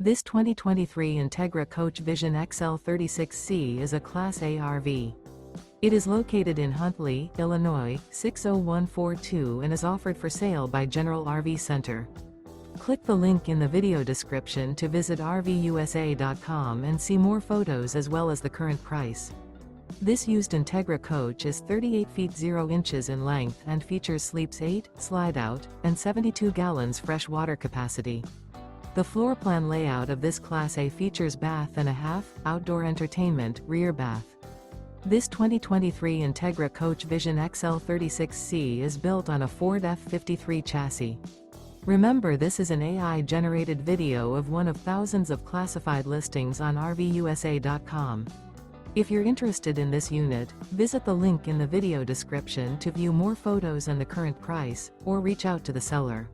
This 2023 Entegra Coach Vision XL 36C is a Class A RV. It is located in Huntley, Illinois, 60142 and is offered for sale by General RV Center. Click the link in the video description to visit RVUSA.com and see more photos as well as the current price. This used Entegra coach is 38 feet 0 inches in length and features sleeps 8, slide-out, and 72 gallons fresh water capacity. The floor plan layout of this Class A features bath and a half, outdoor entertainment, rear bath. This 2023 Entegra Coach Vision XL 36C is built on a Ford F53 chassis. Remember, this is an AI-generated video of one of thousands of classified listings on RVUSA.com. If you're interested in this unit, visit the link in the video description to view more photos and the current price, or reach out to the seller.